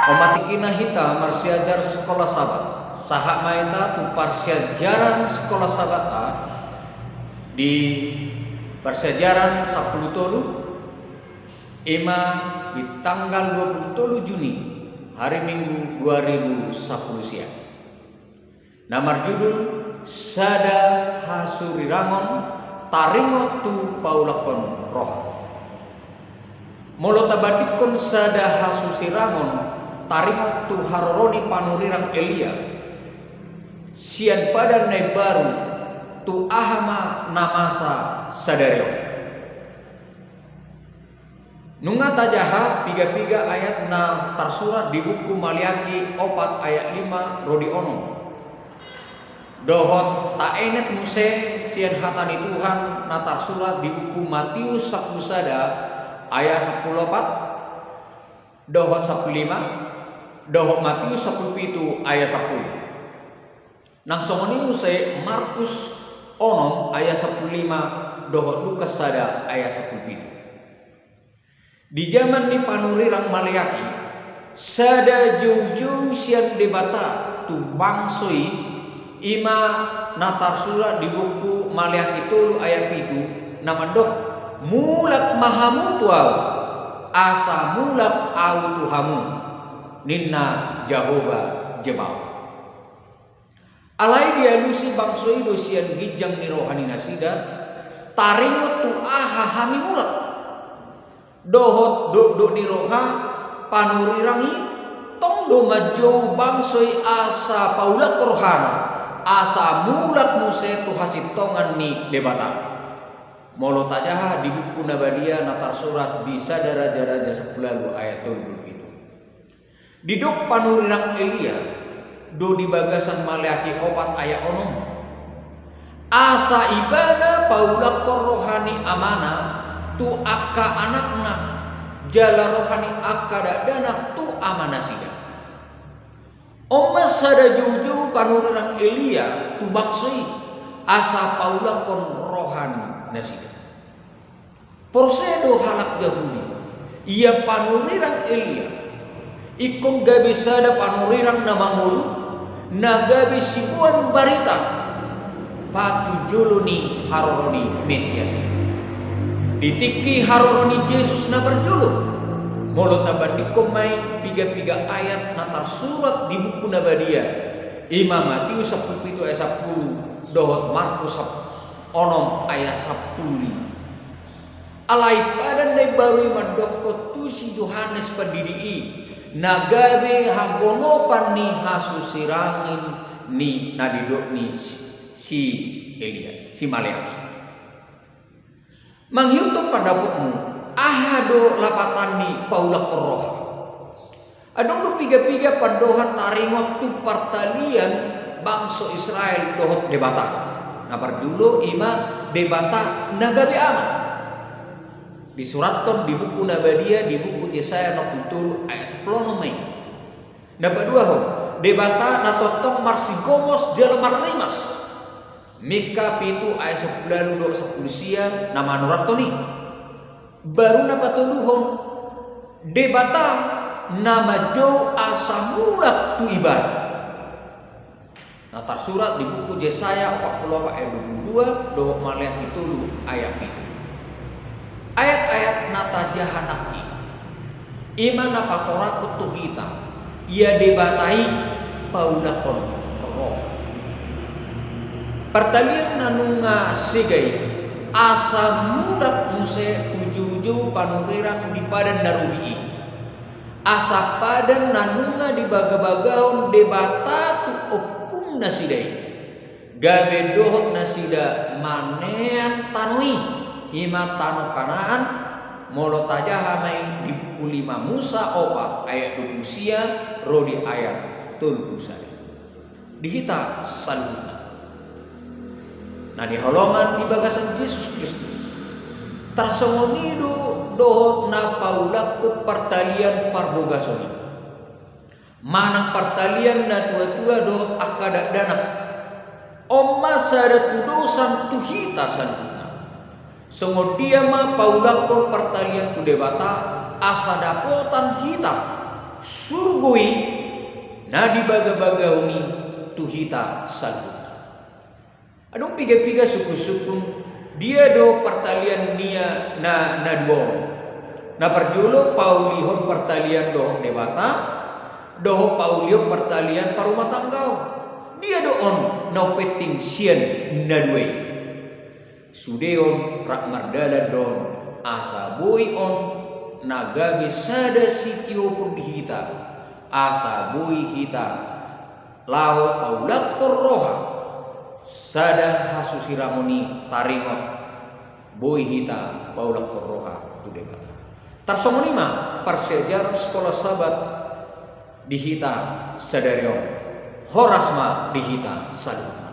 Omatikina hita marsiajar sekolah sabat. Sahak maita tu parsiajaran sekolah sabat di persejaran 10 tolu ima di tanggal 20 Juni hari Minggu 2010 siang. Namar judul Sada Hasurirangon Taringot tu Paulakon Roha. Molo tabadikon sada hasusirangon taringot tu haroroni panurirang Elia. Sian padan nai baru tu ahama namasa sadareo. Nunga tajaha piga-piga ayat na tersurat di buku Maliaki 4 ayat 5 rodi ono. Dohot taenet muse sian hatani Tuhan na tersurat di buku Matius 10 ayat 14, dohot 15, dohot Matius 17 ayat 10. Nang songoni muse Markus onom ayat 15, dohot Lukas ayat 17. Di zaman ni panurirang Maliaki sada jauh-jauh sian debata tu bangsoi ima natar surat di buku Maliaki 3 ayat 7 nama dok mulak mahamu tuau asa mulak au tuhamu ninna Jehovah jebau. Alai dia lusi bangsoi dosian gijang ni rohani nasida taringot tu aha hami mulak dohot do ni roha panurirangi tong do majo bangsoi asa paulak rohana asa mulak muse tu hasitongan ni debata. Molo tajaha di buku Nabadia natar surat di sadara raja 10 ayat 20 itu. Didok panurirang Elia do di bagasan Maliaki 4 ayat onom. Asa ibana paulak rohani amana tu akka anakna jala rohani akka danak tu amana sida. Omas sada juju panurirang Elia tu baksoi asa paulak rohani nasida. Porsedo halak Yahudi ia panurirang Elia ikon gabi sada panurirang namangulu nagabi sibuan barita patu joloni haroroni Mesias ditiki haroroni Yesus na berjulu molo tabandiko mai piga-piga ayat natar surat di buku Nabadia Imam Matius 17 ayat 10 dohot Markus onom ayat 10. Alai padan dai baru madoko tu si Yohanes pendidii nagabe hagonopan ni hasusirangin ni nadidok ni si Elia si Maliaki. Manghiutup pandapokmu ahado lapatan ni paulak roha. Adong do piga-piga pandohan taringot tu partalian bangsa Israel dohot debata. Nabar julo ima debata nagabe ama. Disuratkan di buku Nabadia di buku Yesaya 60 ayat 10 nomai. Nabar dua ho debata natotong marsigomos dalam marimas. Mika pitu ayat 10 do 10 sia nama nuratto ni. Baru napatuluhon debata nama jo asamulak tu ibadah. Natar surat di buku Yesaya 40 ayat 22 do Maliaki 3 ayat 7. Ayat-ayat nata jahanaki iman napatora kutuhita ia debatai paulakon roh pertalian nanunga segai asa mudak muse tujuju panurirang di padan darubi asa padan nanunga di baga-bagaon debata tu opung nasidai gabe dohok nasida manean tanui ima tanu Kanaan molo tajaha mai di buku 5 Musa 4 ayat 20 sia rodi ayat 30 dihita saluna. Nah di holongan di bagasan Yesus Kristus tarsongonido dohot na paulakku partalian parbogasoni manang partalian na tua-tua dohot akada danak omma sada tudosan tuhita san Semudia ma paulakon pertalian kudebata asa dapotan hitam surgui na di baga-bagauni tuhita salut. Adong piga-piga suku-suku dia do pertalian nia na duo. Na perjulo paulihon pertalian do debata, do paulihon pertalian parumah tanggau. Dia do on no peting sian na duwe. Sudeon rak mardala don asa boy on nagabe sada sitio pun dihita. Asa boy hita lao paulak korroha sada hasusiramoni taringot boy hita paulak korroha tu debata. Tarsomonima persejarah sekolah sahabat dihita sadarion horasma dihita salut.